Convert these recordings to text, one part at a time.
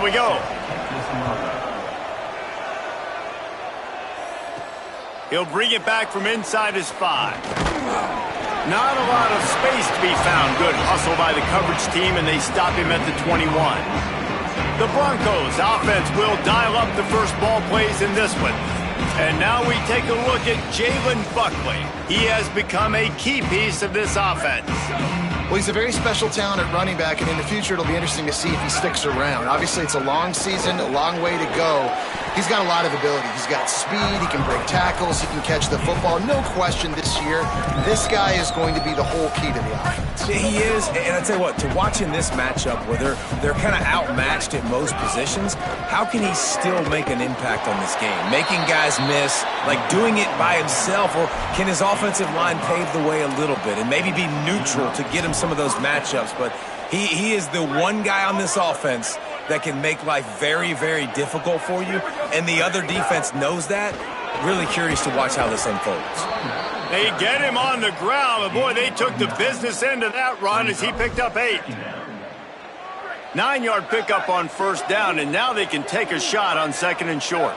we go. He'll bring it back from inside his 5. Not a lot of space to be found. Good hustle by the coverage team, and they stop him at the 21. The Broncos offense will dial up the first ball plays in this one. And now we take a look at Jalen Buckley. He has become a key piece of this offense. Well, he's a very special talent at running back, and in the future it'll be interesting to see if he sticks around. Obviously, it's a long season, a long way to go. He's got a lot of ability. He's got speed, he can break tackles, he can catch the football. No question this year, this guy is going to be the whole key to the offense. He is, and I tell you what, to watch in this matchup where they're kind of outmatched at most positions, how can he still make an impact on this game? Making guys miss, like doing it by himself, or can his offensive line pave the way a little bit and maybe be neutral to get him some of those matchups? But he is the one guy on this offense that can make life very, very difficult for you, and the other defense knows that. Really curious to watch how this unfolds. They get him on the ground, and boy, they took the business end of that run as he picked up 8. 9-yard pickup on first down, and now they can take a shot on 2nd and short.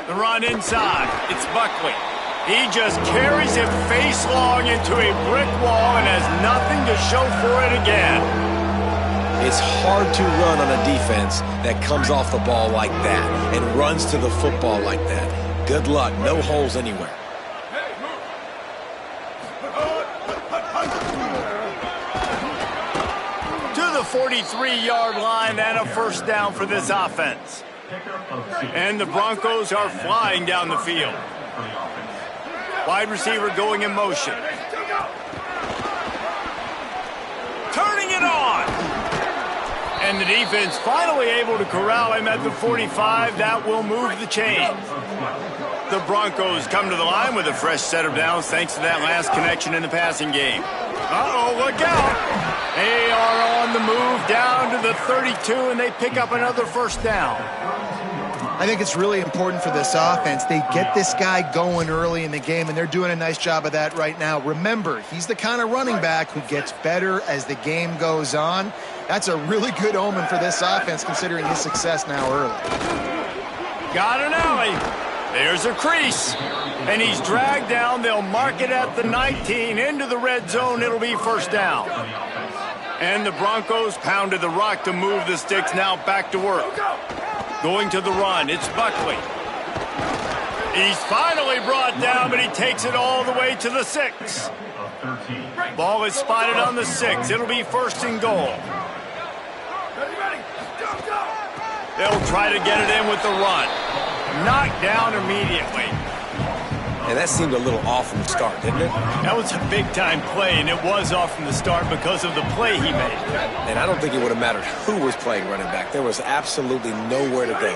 The run inside, it's Buckley. He just carries it face long into a brick wall and has nothing to show for it again. It's hard to run on a defense that comes off the ball like that and runs to the football like that. Good luck. No holes anywhere. To the 43-yard line and a first down for this offense. And the Broncos are flying down the field. Wide receiver going in motion. Turning it on. And the defense finally able to corral him at the 45. That will move the chains. The Broncos come to the line with a fresh set of downs thanks to that last connection in the passing game. Uh-oh, look out. They are on the move down to the 32, and they pick up another first down. I think it's really important for this offense. They get this guy going early in the game, and they're doing a nice job of that right now. Remember, he's the kind of running back who gets better as the game goes on. That's a really good omen for this offense, considering his success now early. Got an alley. There's a crease. And he's dragged down. They'll mark it at the 19. Into the red zone, it'll be first down. And the Broncos pounded the rock to move the sticks. Now back to work. Going to the run, it's Buckley. He's finally brought down, but he takes it all the way to the 6. Ball is spotted on the 6. It'll be first and goal. They'll try to get it in with the run. Knocked down immediately. And that seemed a little off from the start, didn't it? That was a big-time play, and it was off from the start because of the play he made. And I don't think it would have mattered who was playing running back. There was absolutely nowhere to go.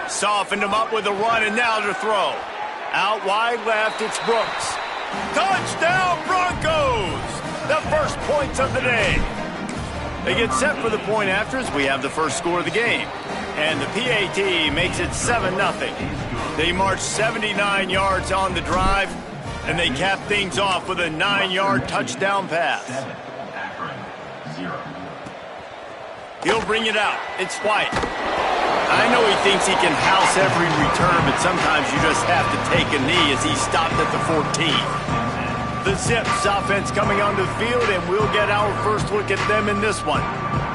Softened him up with a run, and now to throw. Out wide left, it's Brooks. Touchdown, Broncos! The first points of the day. They get set for the point after as we have the first score of the game. And the PAT makes it 7-0. They march 79 yards on the drive, and they cap things off with a 9-yard touchdown pass. He'll bring it out. It's White. I know he thinks he can house every return, but sometimes you just have to take a knee as he stopped at the 14. The Zips offense coming onto the field, and we'll get our first look at them in this one.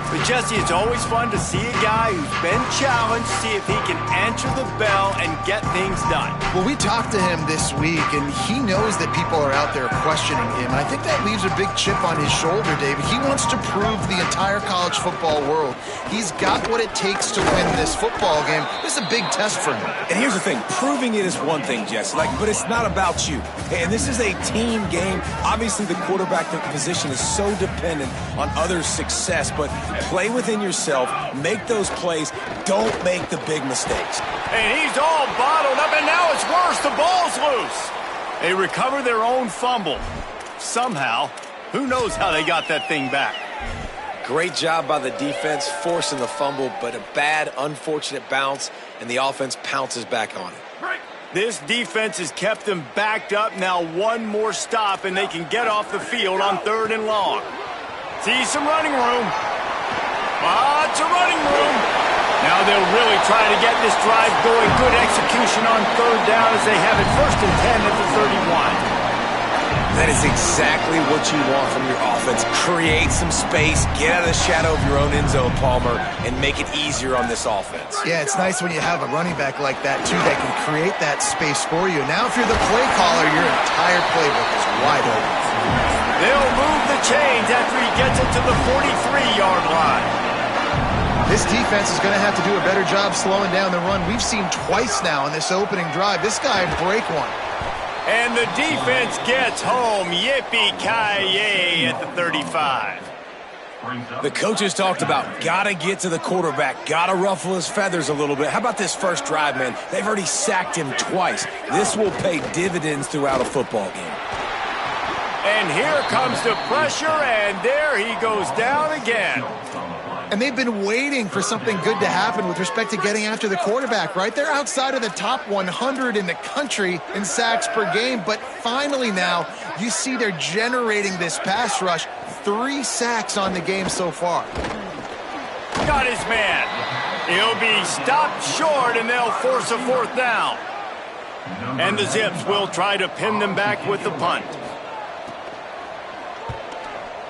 But, Jesse, it's always fun to see a guy who's been challenged, see if he can answer the bell and get things done. Well, we talked to him this week, and he knows that people are out there questioning him. And I think that leaves a big chip on his shoulder, David. He wants to prove the entire college football world he's got what it takes to win this football game. This is a big test for him. And here's the thing. Proving it is one thing, Jesse, but it's not about you. And this is a team game. Obviously, the quarterback position is so dependent on others' success, but play within yourself, make those plays, don't make the big mistakes. And he's all bottled up, and now it's worse. The ball's loose. They recover their own fumble. Somehow, who knows how they got that thing back. Great job by the defense forcing the fumble, but a bad, unfortunate bounce, and the offense pounces back on it. This defense has kept them backed up. Now one more stop, and they can get off the field on 3rd and long. See some running room. they'll really try to get this drive going. Good execution on third down as they have it 1st and 10 at the 31. That is exactly what you want from your offense. Create some space, get out of the shadow of your own end zone, Palmer, and make it easier on this offense. Yeah, it's nice when you have a running back like that, too, that can create that space for you. Now, if you're the play caller, your entire playbook is wide open. They'll move the chains after he gets it to the 43-yard line. This defense is going to have to do a better job slowing down the run. We've seen twice now in this opening drive. This guy break one. And the defense gets home. Yippee-ki-yay at the 35. The coaches talked about gotta get to the quarterback, gotta ruffle his feathers a little bit. How about this first drive, man? They've already sacked him twice. This will pay dividends throughout a football game. And here comes the pressure, and there he goes down again. And they've been waiting for something good to happen with respect to getting after the quarterback, right? They're outside of the top 100 in the country in sacks per game, but finally now you see they're generating this pass rush. 3 sacks on the game so far. Got his man. He'll be stopped short, and they'll force a 4th down. And the Zips will try to pin them back with the punt.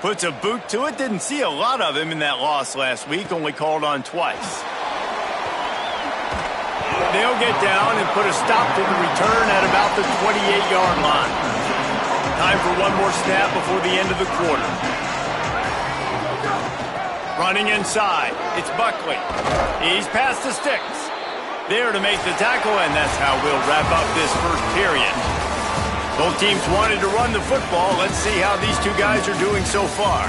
Puts a boot to it. Didn't see a lot of him in that loss last week. Only called on twice. They'll get down and put a stop to the return at about the 28-yard line. Time for one more snap before the end of the quarter. Running inside. It's Buckley. He's past the sticks. There to make the tackle, and that's how we'll wrap up this first period. Both teams wanted to run the football. Let's see how these two guys are doing so far.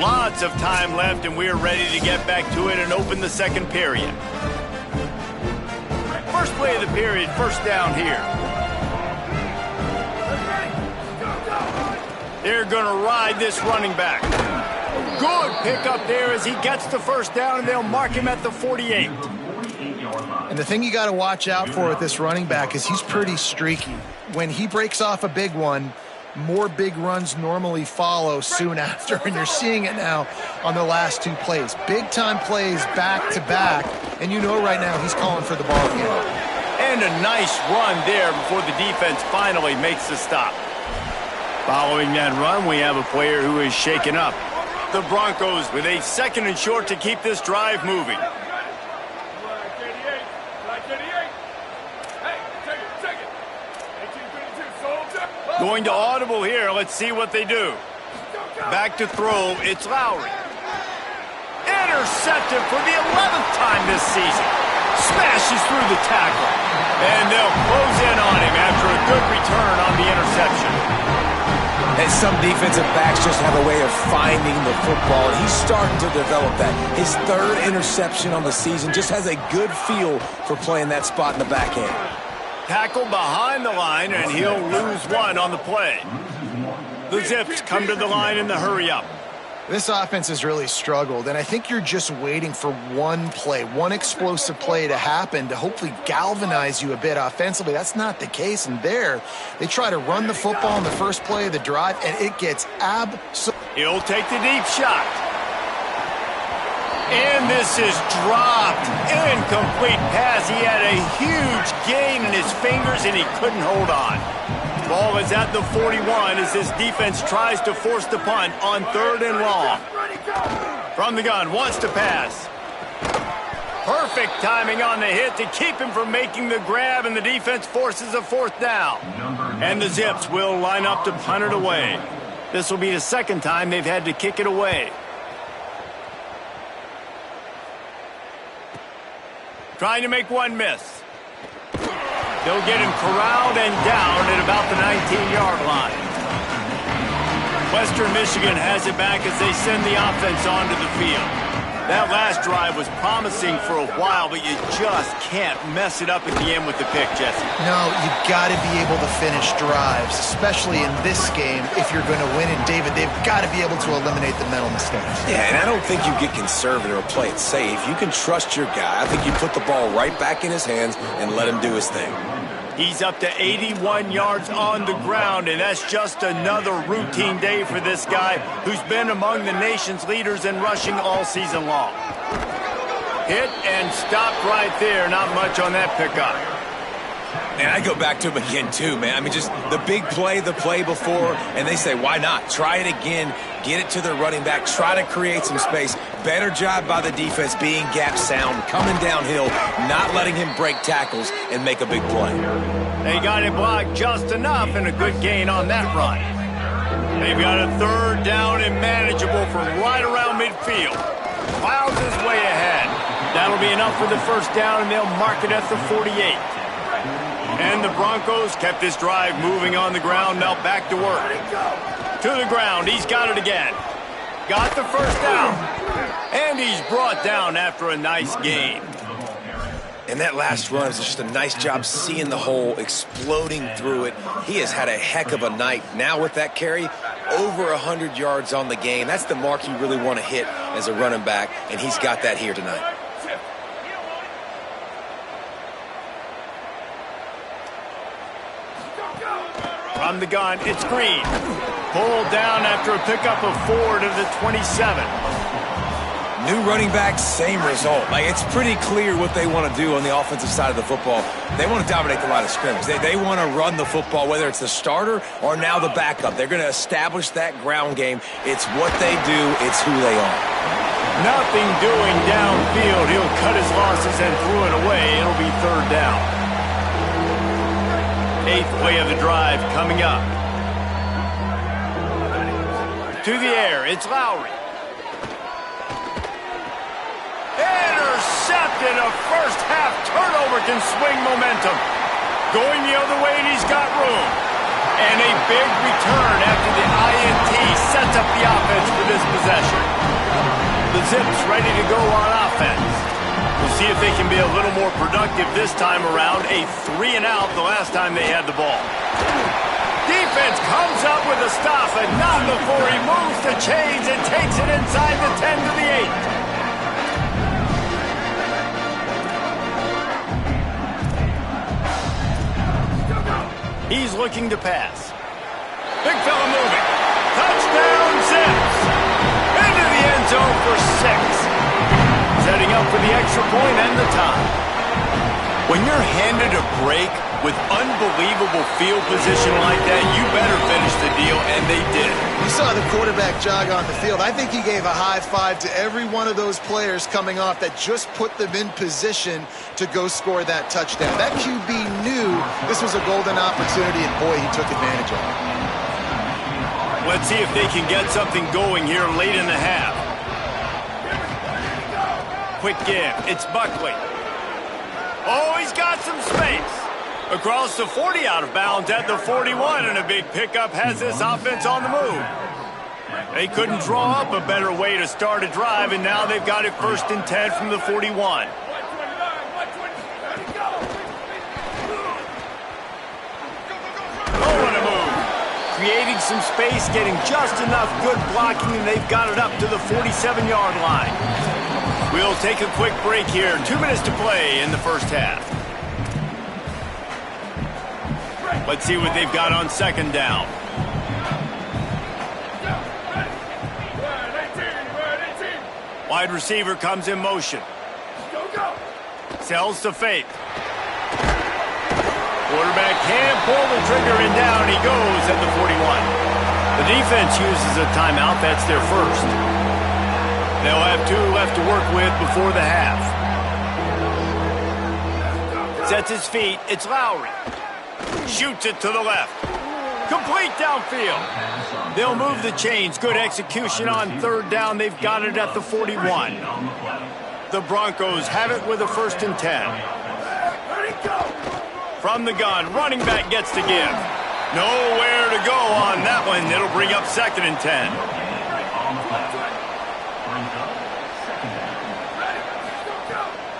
Lots of time left, and we're ready to get back to it and open the second period. First play of the period, first down here. They're going to ride this running back. Good pickup there as he gets the first down, and they'll mark him at the 48. And the thing you got to watch out for with this running back is he's pretty streaky. When he breaks off a big one, more big runs normally follow soon after, and you're seeing it now on the last 2 plays. Big-time plays back-to-back, and you know right now he's calling for the ball again. And a nice run there before the defense finally makes the stop. Following that run, we have a player who is shaken up. The Broncos with a 2nd and short to keep this drive moving. Going to audible here. Let's see what they do. Back to throw. It's Lowry. Intercepted for the 11th time this season. Smashes through the tackle. And they'll close in on him after a good return on the interception. And some defensive backs just have a way of finding the football, and he's starting to develop that. His 3rd interception on the season, just has a good feel for playing that spot in the back end. Tackle behind the line, and he'll lose one on the play. The Zips come to the line in the hurry-up. This offense has really struggled, and I think you're just waiting for one play, one explosive play to happen to hopefully galvanize you a bit offensively. That's not the case, and there, they try to run the football in the first play of the drive, and it gets absolutely... He'll take the deep shot. And this is dropped. Incomplete pass. He had a huge gain in his fingers, and he couldn't hold on. Ball is at the 41 as this defense tries to force the punt on 3rd and long. From the gun, wants to pass. Perfect timing on the hit to keep him from making the grab, and the defense forces a 4th down. And the Zips will line up to punt it away. This will be the 2nd time they've had to kick it away. Trying to make one miss. They'll get him corralled and down at about the 19-yard line. Western Michigan has it back as they send the offense onto the field. That last drive was promising for a while, but you just can't mess it up at the end with the pick, Jesse. No, you've got to be able to finish drives, especially in this game if you're going to win. And, David, they've got to be able to eliminate the mental mistakes. Yeah, and I don't think you get conservative or play it safe. You can trust your guy. I think you put the ball right back in his hands and let him do his thing. He's up to 81 yards on the ground, and that's just another routine day for this guy who's been among the nation's leaders in rushing all season long. Hit and stopped right there. Not much on that pickup. And I go back to him again, too, man. I mean, just the big play, the play before, and they say, why not? Try it again. Get it to their running back. Try to create some space. Better job by the defense being gap sound, coming downhill, not letting him break tackles and make a big play. They got it blocked just enough and a good gain on that run. They've got a third down and manageable from right around midfield. Plows his way ahead. That'll be enough for the first down, and they'll mark it at the 48. And the Broncos kept this drive moving on the ground. Now back to work. To the ground. He's got it again. Got the first down. And he's brought down after a nice gain. And that last run is just a nice job seeing the hole, exploding through it. He has had a heck of a night. Now with that carry, over 100 yards on the game. That's the mark you really want to hit as a running back, and he's got that here tonight. From the gun, it's Green. Pulled down after a pickup of 4 to the 27. New running back, same result. Like, it's pretty clear what they want to do on the offensive side of the football. They want to dominate the line of scrimmage. They want to run the football, whether it's the starter or now the backup. They're going to establish that ground game. It's what they do. It's who they are. Nothing doing downfield. He'll cut his losses and threw it away. It'll be third down. 8th play of the drive coming up. To the air, it's Lowry. Intercepted. A first-half turnover can swing momentum. Going the other way, and he's got room. And a big return after the INT sets up the offense for this possession. The Zips ready to go on offense. We'll see if they can be a little more productive this time around. A 3-and-out the last time they had the ball. Defense comes up with a stop, and not before he moves the chains and takes it inside the 10 to the 8. He's looking to pass. Big fella moving. Touchdown, Zips. Into the end zone for 6. Setting up for the extra point and the tie. When you're handed a break with unbelievable field position like that, you better finish the deal, and they did. You saw the quarterback jog on the field. I think he gave a high five to every one of those players coming off that just put them in position to go score that touchdown. That QB knew this was a golden opportunity, and boy, he took advantage of it. Let's see if they can get something going here late in the half. Quick give. It's Buckley. Oh, he's got some space. Across the 40, out of bounds at the 41, and a big pickup has this offense on the move. They couldn't draw up a better way to start a drive, and now they've got it 1st and 10 from the 41. Oh, what a move. Creating some space, getting just enough good blocking, and they've got it up to the 47-yard line. We'll take a quick break here. 2 minutes to play in the first half. Let's see what they've got on 2nd down. Wide receiver comes in motion. Sells to Faith. Quarterback can pull the trigger, and down he goes at the 41. The defense uses a timeout. That's their first. They'll have 2 left to work with before the half. Sets his feet. It's Lowry. Shoots it to the left. Complete downfield. They'll move the chains. Good execution on 3rd down. They've got it at the 41. The Broncos have it with a 1st and 10. From the gun, running back gets to give. Nowhere to go on that one. It'll bring up 2nd and 10.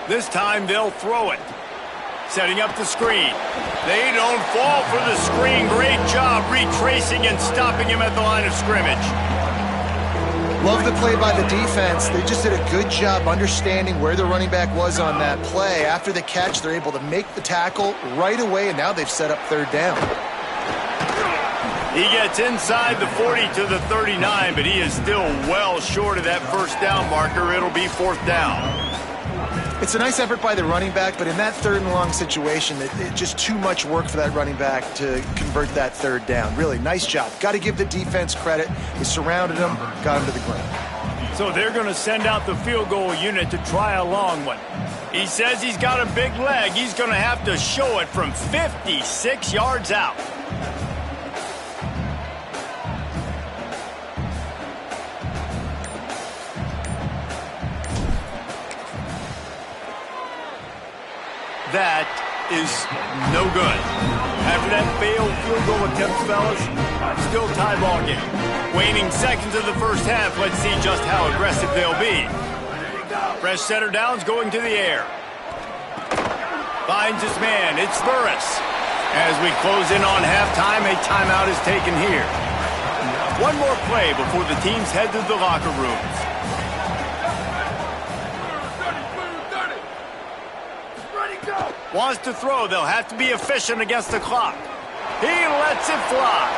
This time they'll throw it. Setting up the screen. They don't fall for the screen. Great job retracing and stopping him at the line of scrimmage. Love the play by the defense. They just did a good job understanding where the running back was on that play. After the catch, they're able to make the tackle right away, and now they've set up third down. He gets inside the 40 to the 39, but he is still well short of that first down marker. It'll be fourth down. It's a nice effort by the running back, but in that third and long situation, it's just too much work for that running back to convert that third down. Really, nice job. Got to give the defense credit. They surrounded him, got him to the ground. So they're going to send out the field goal unit to try a long one. He says he's got a big leg. He's going to have to show it from 56 yards out. That is no good. After that failed field goal attempt, fellas, still tie ball game. Waning seconds of the first half. Let's see just how aggressive they'll be. Fresh setter downs going to the air. Finds his man. It's Burris. As we close in on halftime, a timeout is taken here. One more play before the teams head to the locker rooms. Wants to throw. They'll have to be efficient against the clock. He lets it fly.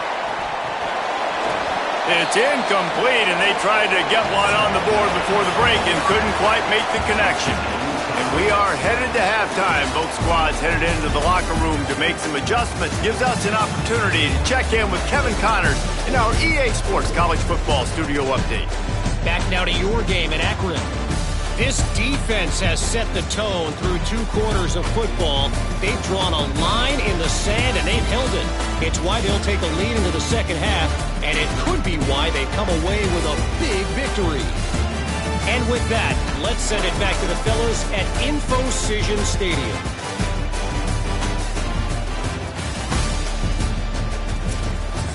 It's incomplete, and they tried to get one on the board before the break and couldn't quite make the connection. And we are headed to halftime. Both squads headed into the locker room to make some adjustments. Gives us an opportunity to check in with Kevin Connors in our EA Sports College Football Studio Update. Back now to your game in Akron. This defense has set the tone through 2 quarters of football. They've drawn a line in the sand, and they've held it. It's why they'll take a lead into the second half, and it could be why they come away with a big victory. And with that, let's send it back to the fellas at InfoCision Stadium.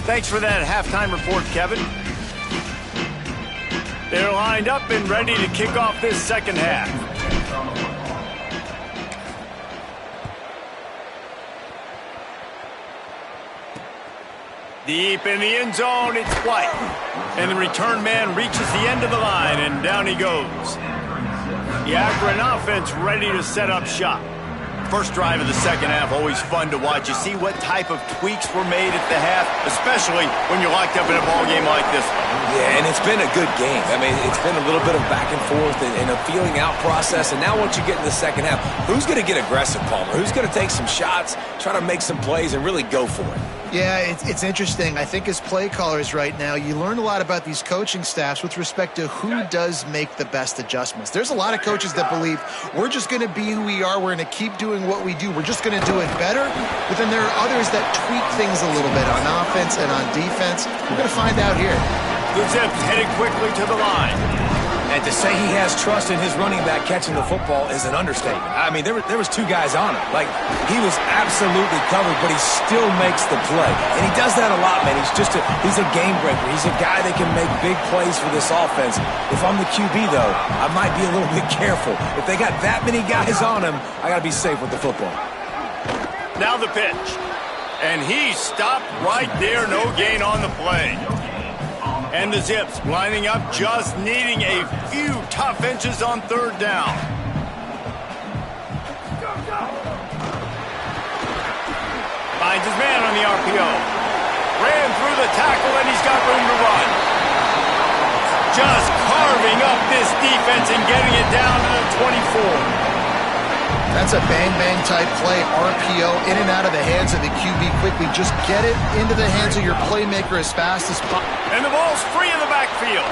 Thanks for that halftime report, Kevin. They're lined up and ready to kick off this second half. Deep in the end zone, it's White. And the return man reaches the end of the line, and down he goes. The Akron offense ready to set up shop. First drive of the second half, always fun to watch. You see what type of tweaks were made at the half, especially when you're locked up in a ball game like this one. Yeah, and it's been a good game. I mean, it's been a little bit of back and forth and a feeling out process. And now once you get in the second half, who's going to get aggressive, Palmer? Who's going to take some shots, try to make some plays, and really go for it? Yeah, it's interesting. I think as play callers right now, you learn a lot about these coaching staffs with respect to who does make the best adjustments. There's a lot of coaches that believe we're just going to be who we are. We're going to keep doing what we do. We're just going to do it better. But then there are others that tweak things a little bit on offense and on defense. We're going to find out here. The Zips headed quickly to the line. And to say he has trust in his running back catching the football is an understatement. I mean, there was 2 guys on him. Like, he was absolutely covered, but he still makes the play. And he does that a lot, man. He's a game breaker. He's a guy that can make big plays for this offense. If I'm the QB, though, I might be a little bit careful. If they got that many guys on him, I got to be safe with the football. Now the pitch. And he stopped right there. No gain on the play. And the Zips lining up, just needing a few tough inches on third down. Finds his man on the RPO. Ran through the tackle, and he's got room to run. Just carving up this defense and getting it down to the 24. That's a bang-bang type play, RPO, in and out of the hands of the QB quickly. Just get it into the hands of your playmaker as fast as possible. And the ball's free in the backfield.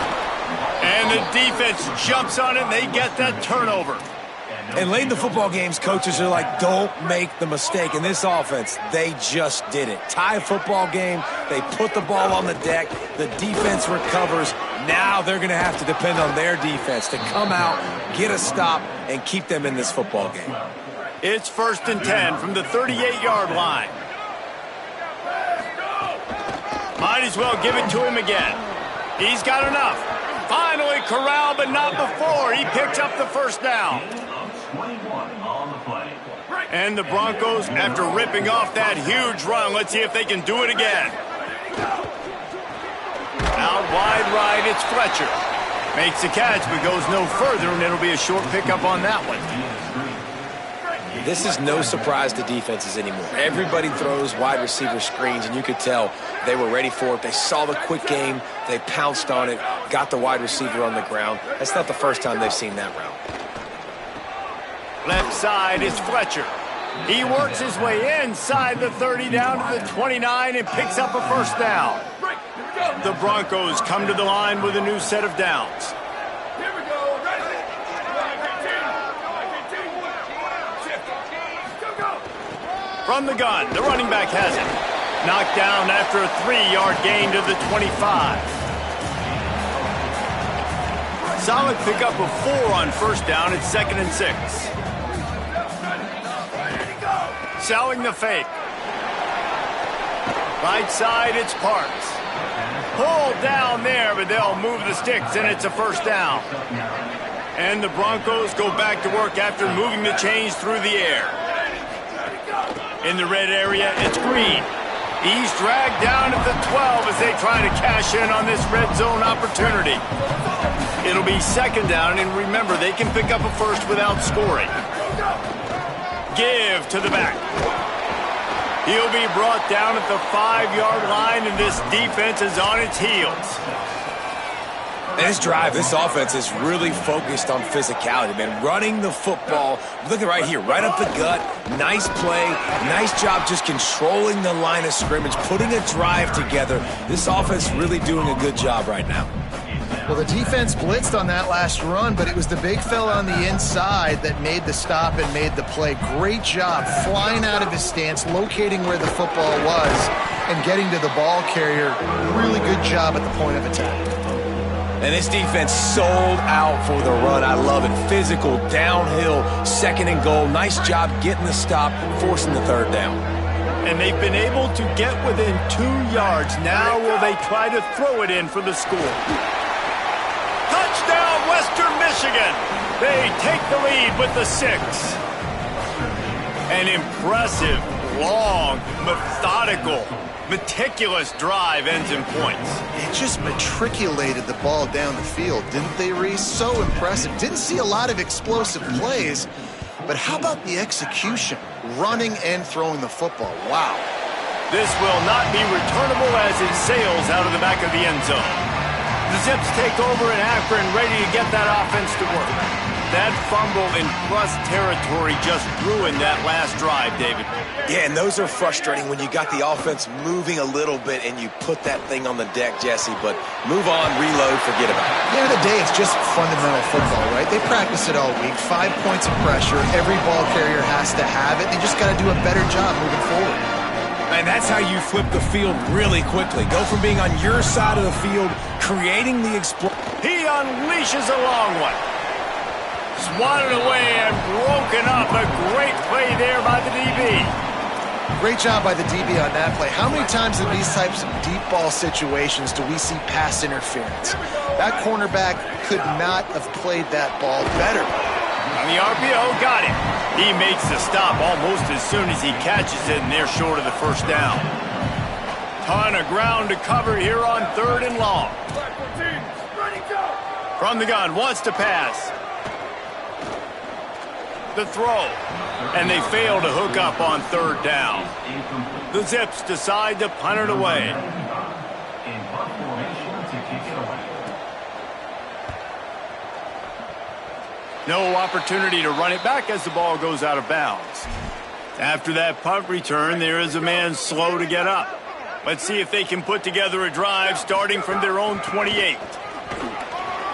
And the defense jumps on it, and they get that turnover. And late in the football games, coaches are like, don't make the mistake. In this offense, they just did it. Tie football game, they put the ball on the deck, the defense recovers. Now they're going to have to depend on their defense to come out, get a stop, and keep them in this football game. It's 1st and 10 from the 38-yard line. Might as well give it to him again. He's got enough. Finally corralled, but not before. He picks up the first down. And the Broncos, after ripping off that huge run, let's see if they can do it again. Out wide right, it's Fletcher. Makes the catch, but goes no further, and it'll be a short pickup on that one. This is no surprise to defenses anymore. Everybody throws wide receiver screens, and you could tell they were ready for it. They saw the quick game. They pounced on it, got the wide receiver on the ground. That's not the first time they've seen that route. Left side is Fletcher. He works his way inside the 30 down to the 29 and picks up a first down. The Broncos come to the line with a new set of downs. From the gun, the running back has it. Knocked down after a 3-yard gain to the 25. Solid pickup of 4 on first down. It's 2nd and 6. Selling the fake. Right side, it's Parks. Pulled down there, but they'll move the sticks, and it's a first down. And the Broncos go back to work after moving the chains through the air. In the red area, it's Green. He's dragged down at the 12 as they try to cash in on this red zone opportunity. It'll be 2nd down, and remember, they can pick up a first without scoring. Give to the back. He'll be brought down at the 5-yard line, and this defense is on its heels. This drive, this offense is really focused on physicality, man. Running the football. Look at right here, right up the gut. Nice play. Nice job just controlling the line of scrimmage, putting a drive together. This offense really doing a good job right now. Well, the defense blitzed on that last run, but it was the big fella on the inside that made the stop and made the play. Great job flying out of his stance, locating where the football was, and getting to the ball carrier. Really good job at the point of attack. And this defense sold out for the run. I love it. Physical, downhill, 2nd and goal. Nice job getting the stop, forcing the 3rd down. And they've been able to get within 2 yards. Now will they try to throw it in for the score? Touchdown, Western Michigan. They take the lead with the 6. An impressive, long, methodical, meticulous drive ends in points. It just matriculated the ball down the field, didn't they, Reese? So impressive. Didn't see a lot of explosive plays, but how about the execution? Running and throwing the football. Wow. This will not be returnable as it sails out of the back of the end zone. The Zips take over in Akron, ready to get that offense to work. That fumble in plus territory just ruined that last drive, David. Yeah, and those are frustrating when you got the offense moving a little bit and you put that thing on the deck, Jesse. But move on, reload, forget about it. At the end of the day, it's just fundamental football, right? They practice it all week. 5 points of pressure. Every ball carrier has to have it. They just got to do a better job moving forward. And that's how you flip the field really quickly. Go from being on your side of the field, creating the explosion. He unleashes a long one. Swatted away and broken up. A great play there by the DB. Great job by the DB on that play. How many times in these types of deep ball situations do we see pass interference? That cornerback could not have played that ball better. On the RPO, got it. He makes the stop almost as soon as he catches it, and they're short of the first down. Ton of ground to cover here on 3rd and long. From the gun, wants to pass. The throw, and they fail to hook up on 3rd down. The Zips decide to punt it away. No opportunity to run it back as the ball goes out of bounds. After that punt return, there is a man slow to get up. Let's see if they can put together a drive starting from their own 28.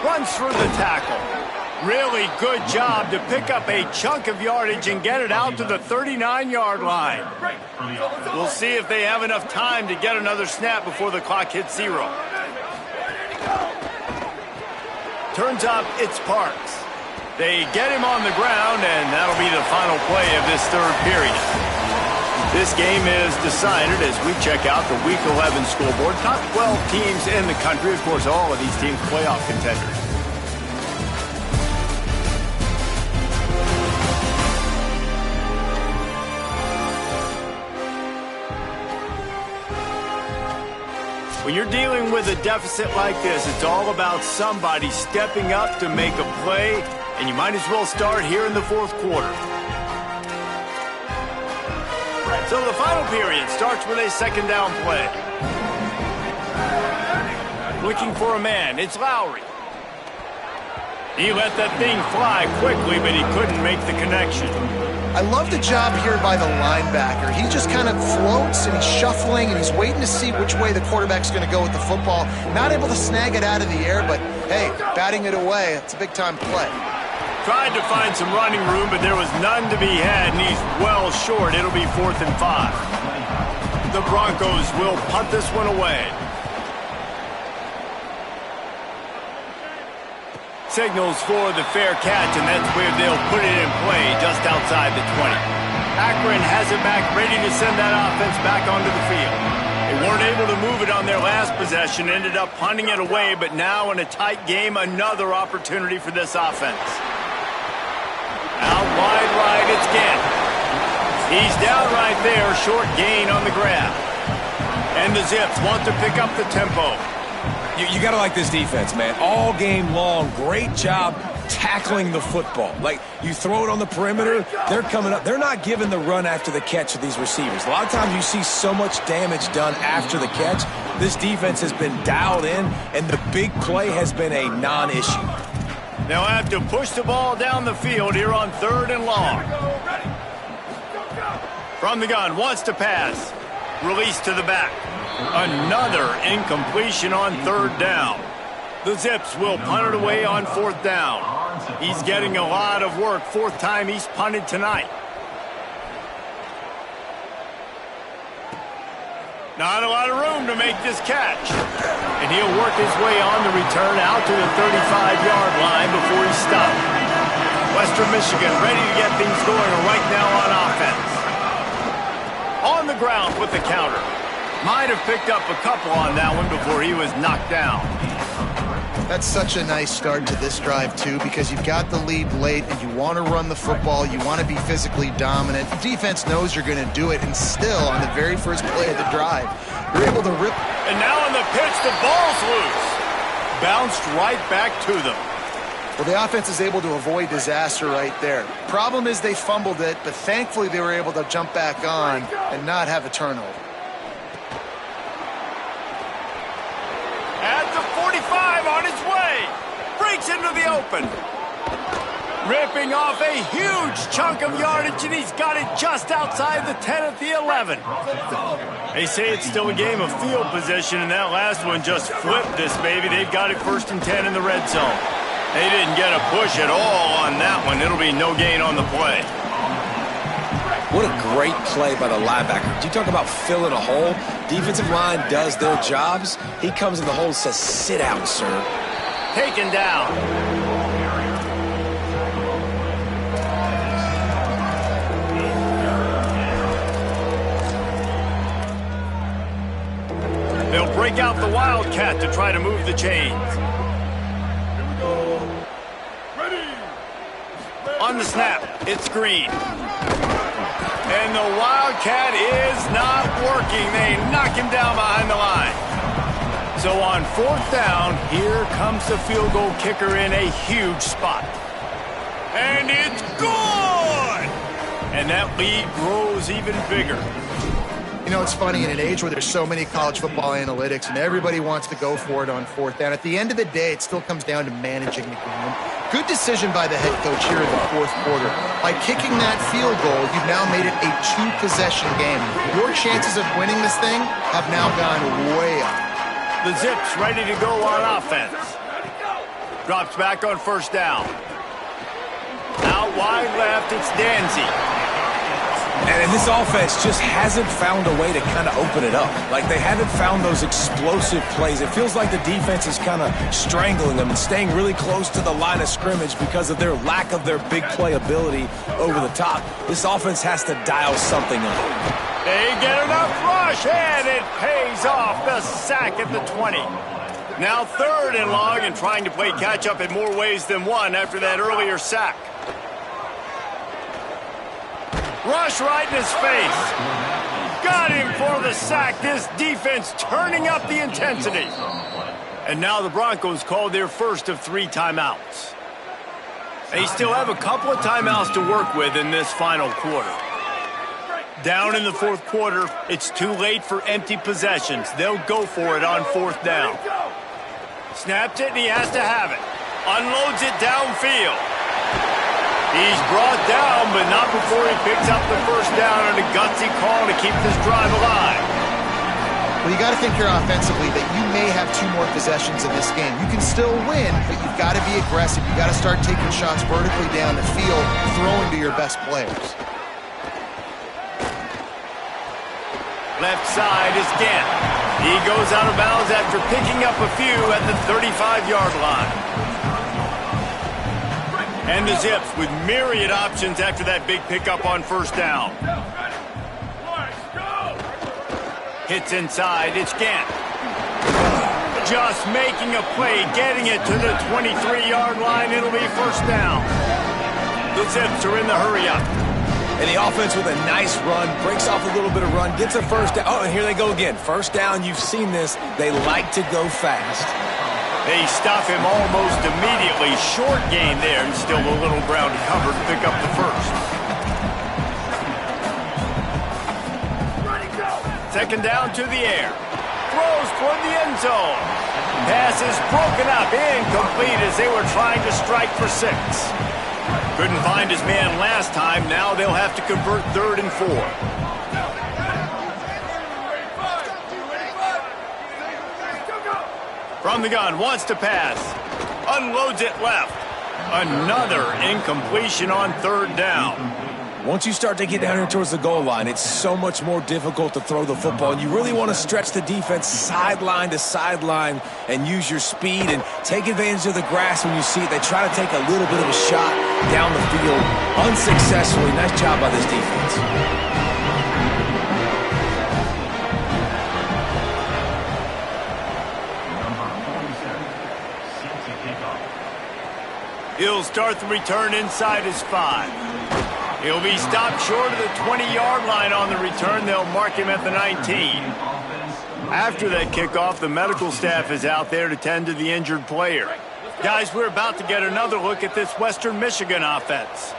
Runs through the tackle. Really good job to pick up a chunk of yardage and get it out to the 39-yard line. We'll see if they have enough time to get another snap before the clock hits 0. Turns up, it's Parks. They get him on the ground, and that'll be the final play of this 3rd period. This game is decided as we check out the Week 11 scoreboard. Top 12 teams in the country. Of course, all of these teams playoff contenders. When you're dealing with a deficit like this, it's all about somebody stepping up to make a play, and you might as well start here in the fourth quarter. So the final period starts with a second down play. Looking for a man, it's Lowry. He let that thing fly quickly, but he couldn't make the connection. I love the job here by the linebacker. He just kind of floats and he's shuffling and he's waiting to see which way the quarterback's going to go with the football. Not able to snag it out of the air, but hey, batting it away, it's a big-time play. Tried to find some running room, but there was none to be had, and he's well short. It'll be 4th and 5. The Broncos will punt this one away. Signals for the fair catch, and that's where they'll put it in play just outside the 20. Akron has it back, ready to send that offense back onto the field. They weren't able to move it on their last possession, ended up punting it away, but now in a tight game, another opportunity for this offense. Out wide right, it's Gant. He's down right there, short gain on the grab. And the Zips want to pick up the tempo. You got to like this defense, man. All game long, great job tackling the football. Like, you throw it on the perimeter, they're coming up. They're not giving the run after the catch to these receivers. A lot of times you see so much damage done after the catch. This defense has been dialed in, and the big play has been a non-issue. They'll have to push the ball down the field here on 3rd and long. From the gun, wants to pass. Release to the back. Another incompletion on 3rd down. The Zips will punt it away on 4th down. He's getting a lot of work. 4th time he's punted tonight. Not a lot of room to make this catch. And he'll work his way on the return out to the 35-yard line before he's stopped. Western Michigan ready to get things going right now on offense. On the ground with the counter. Might have picked up a couple on that one before he was knocked down. That's such a nice start to this drive, too, because you've got the lead late and you want to run the football. You want to be physically dominant. The defense knows you're going to do it, and still, on the very first play of the drive, you're able to rip. And now on the pitch, the ball's loose. Bounced right back to them. Well, the offense is able to avoid disaster right there. Problem is they fumbled it, but thankfully they were able to jump back on and not have a turnover. At the 45 on his way. Breaks into the open. Ripping off a huge chunk of yardage, and he's got it just outside the 10 at the 11. They say it's still a game of field position, and that last one just flipped this baby. They've got it 1st and 10 in the red zone. They didn't get a push at all on that one. It'll be no gain on the play. What a great play by the linebacker. You talk about filling a hole. Defensive line does their jobs. He comes in the hole and says, sit out, sir. Taken down. They'll break out the Wildcat to try to move the chains. On the snap, it's Green. And the Wildcat is not working. They knock him down behind the line. So on 4th down, here comes the field goal kicker in a huge spot. And it's good! And that lead grows even bigger. You know, it's funny, in an age where there's so many college football analytics and everybody wants to go for it on 4th down, at the end of the day, it still comes down to managing the game. Good decision by the head coach here in the 4th quarter. By kicking that field goal, you've now made it a 2-possession game. Your chances of winning this thing have now gone way up. The Zips ready to go on offense. Drops back on 1st down. Out wide left, it's Danzy. And this offense just hasn't found a way to kind of open it up. Like, they haven't found those explosive plays. It feels like the defense is kind of strangling them and staying really close to the line of scrimmage because of their lack of their big play ability over the top. This offense has to dial something up. They get enough rush, and it pays off. The sack at the 20. Now 3rd and long, and trying to play catch-up in more ways than one after that earlier sack. Rush right in his face. Got him for the sack. This defense turning up the intensity. And now the Broncos call their first of 3 timeouts. They still have a couple of timeouts to work with in this final quarter. Down in the 4th quarter, it's too late for empty possessions. They'll go for it on 4th down. Snapped it, and he has to have it. Unloads it downfield. He's brought down, but not before he picks up the first down on a gutsy call to keep this drive alive. Well, you got to think here offensively that you may have 2 more possessions in this game. You can still win, but you've got to be aggressive. You've got to start taking shots vertically down the field, throwing to your best players. Left side is Gant. He goes out of bounds after picking up a few at the 35-yard line. And the Zips with myriad options after that big pickup on first down. Hits inside, it's Gant. Just making a play, getting it to the 23-yard line. It'll be first down. The Zips are in the hurry-up. And the offense with a nice run, breaks off a little bit of run, gets a first down. Oh, and here they go again. First down, you've seen this. They like to go fast. They stuff him almost immediately. Short gain there, and still a little ground to cover to pick up the first. Second down to the air. Throws toward the end zone. Pass is broken up, incomplete as they were trying to strike for 6. Couldn't find his man last time. Now they'll have to convert 3rd and 4. From the gun, wants to pass. Unloads it left. Another incompletion on 3rd down. Once you start to get down here towards the goal line, it's so much more difficult to throw the football. And you really want to stretch the defense sideline to sideline and use your speed and take advantage of the grass when you see it. They try to take a little bit of a shot down the field unsuccessfully. Nice job by this defense. He'll start the return inside his 5. He'll be stopped short of the 20-yard line on the return. They'll mark him at the 19. After that kickoff, the medical staff is out there to tend to the injured player. Guys, we're about to get another look at this Western Michigan offense.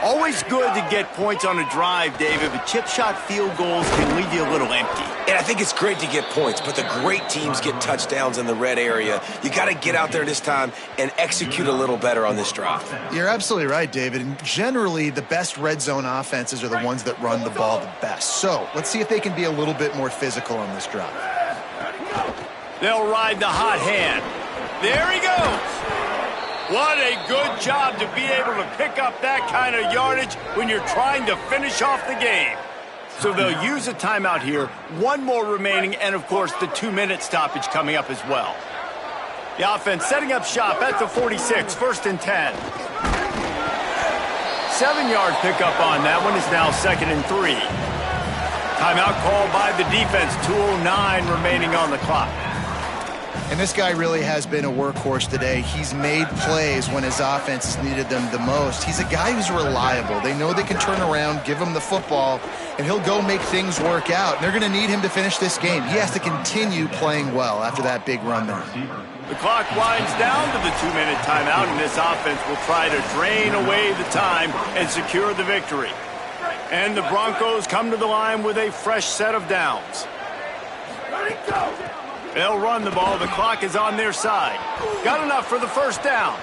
Always good to get points on a drive, David, but chip shot field goals can leave you a little empty. And I think it's great to get points, but the great teams get touchdowns in the red area. You got to get out there this time and execute a little better on this drive. You're absolutely right, David. And generally, the best red zone offenses are the ones that run the ball the best. So let's see if they can be a little bit more physical on this drive. They'll ride the hot hand. There he goes. What a good job to be able to pick up that kind of yardage when you're trying to finish off the game. So they'll use a timeout here, 1 more remaining, and of course the 2-minute stoppage coming up as well. The offense setting up shop at the 46, 1st and 10. 7-yard pickup on that one is now 2nd and 3. Timeout called by the defense, 2:09 remaining on the clock. And this guy really has been a workhorse today. He's made plays when his offense needed them the most. He's a guy who's reliable. They know they can turn around, give him the football, and he'll go make things work out. And they're going to need him to finish this game. He has to continue playing well after that big run there. The clock winds down to the 2-minute timeout, and this offense will try to drain away the time and secure the victory. And the Broncos come to the line with a fresh set of downs. Ready, go! They'll run the ball. The clock is on their side. Got enough for the first down.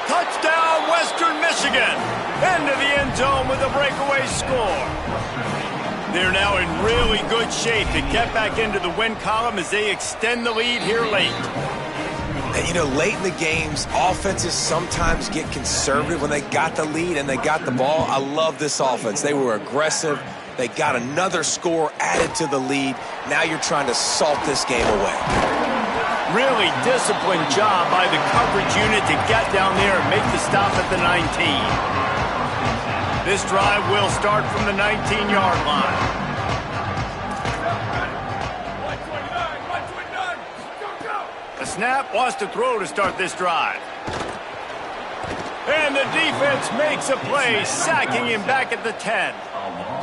Touchdown, Western Michigan. Into the end zone with a breakaway score. They're now in really good shape to get back into the win column as they extend the lead here late. And, you know, late in the games, offenses sometimes get conservative when they got the lead and they got the ball. I love this offense. They were aggressive. They got another score added to the lead. Now you're trying to salt this game away. Really disciplined job by the coverage unit to get down there and make the stop at the 19. This drive will start from the 19-yard line. A snap, wants to throw to start this drive. And the defense makes a play, sacking him back at the 10.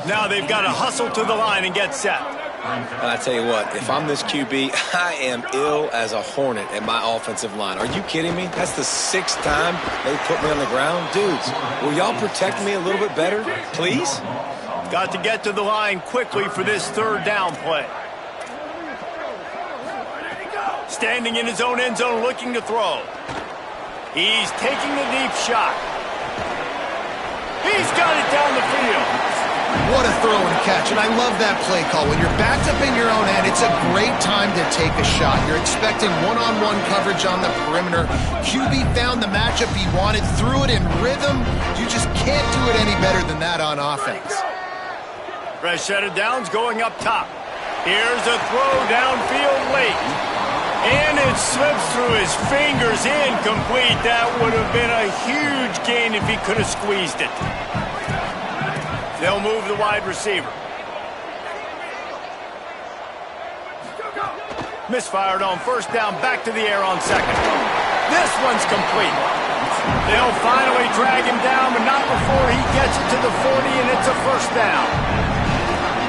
Now they've got to hustle to the line and get set. I tell you what, if I'm this QB, I am ill as a hornet at my offensive line. Are you kidding me? That's the 6th time they put me on the ground. Dudes, will y'all protect me a little bit better, please? Got to get to the line quickly for this 3rd down play. Standing in his own end zone looking to throw. He's taking the deep shot. He's got it down the field. What a throw and catch, and I love that play call. When you're backed up in your own end, it's a great time to take a shot. You're expecting one-on-one coverage on the perimeter. QB found the matchup he wanted, threw it in rhythm. You just can't do it any better than that on offense. Fresh set of downs going up top. Here's a throw downfield late. And it slips through his fingers, incomplete. That would have been a huge gain if he could have squeezed it. They'll move the wide receiver. Misfired on 1st down, back to the air on 2nd. This one's complete. They'll finally drag him down, but not before he gets it to the 40, and it's a 1st down.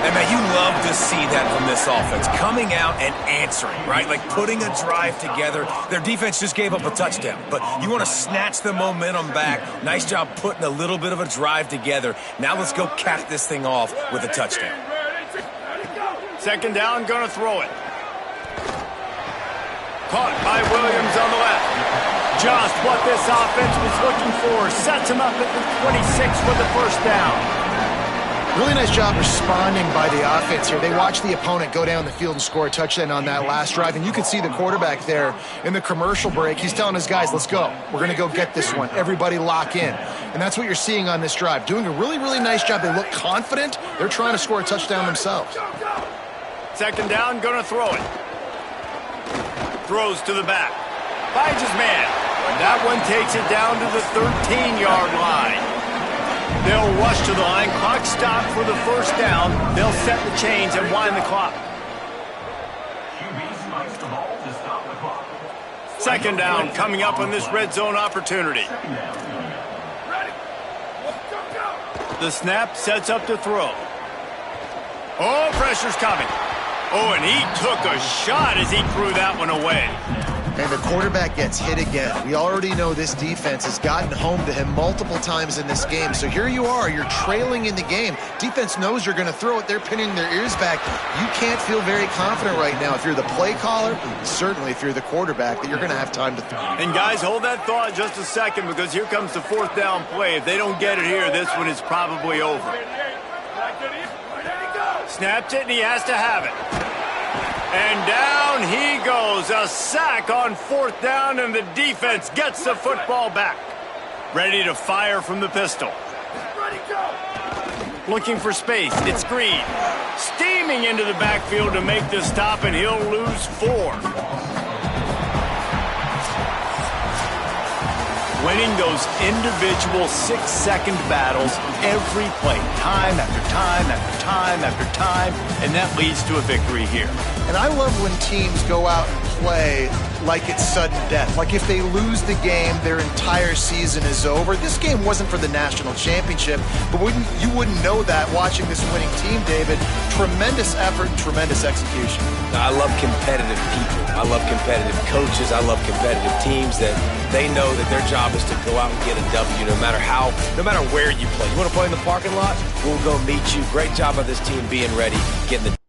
And man, you love to see that from this offense, coming out and answering, right? Like putting a drive together. Their defense just gave up a touchdown, but you want to snatch the momentum back. Nice job putting a little bit of a drive together. Now let's go cap this thing off with a touchdown. 2nd down, gonna throw it. Caught by Williams on the left. Just what this offense was looking for. Sets him up at the 26 for the 1st down. Really nice job responding by the offense here. They watched the opponent go down the field and score a touchdown on that last drive, and you could see the quarterback there in the commercial break. He's telling his guys, let's go. We're going to go get this one. Everybody lock in. And that's what you're seeing on this drive. Doing a really, really nice job. They look confident. They're trying to score a touchdown themselves. 2nd down, going to throw it. Throws to the back. Finds his man. That one takes it down to the 13-yard line. They'll rush to the line. Clock stopped for the 1st down. They'll set the chains and wind the clock. 2nd down coming up on this red zone opportunity. The snap sets up to throw. Oh, pressure's coming. Oh, and he took a shot as he threw that one away. And the quarterback gets hit again. We already know this defense has gotten home to him multiple times in this game. So here you are, you're trailing in the game. Defense knows you're going to throw it. They're pinning their ears back. You can't feel very confident right now if you're the play caller, certainly if you're the quarterback, that you're going to have time to throw. And guys, hold that thought just a second, because here comes the 4th down play. If they don't get it here, this one is probably over. Snapped it, and he has to have it. And down he goes. A sack on 4th down, and the defense gets the football back. Ready to fire from the pistol. Looking for space. It's Green. Steaming into the backfield to make the stop, and he'll lose 4. Winning those individual 6-second battles every play, time after time after time after time, and that leads to a victory here. And I love when teams go out and play like it's sudden death. Like if they lose the game, their entire season is over. This game wasn't for the national championship, but you wouldn't know that watching this winning team, David. Tremendous effort and tremendous execution. I love competitive people. I love competitive coaches. I love competitive teams that they know that their job is to go out and get a W no matter where you play. You want to play in the parking lot? We'll go meet you. Great job by this team being ready, getting the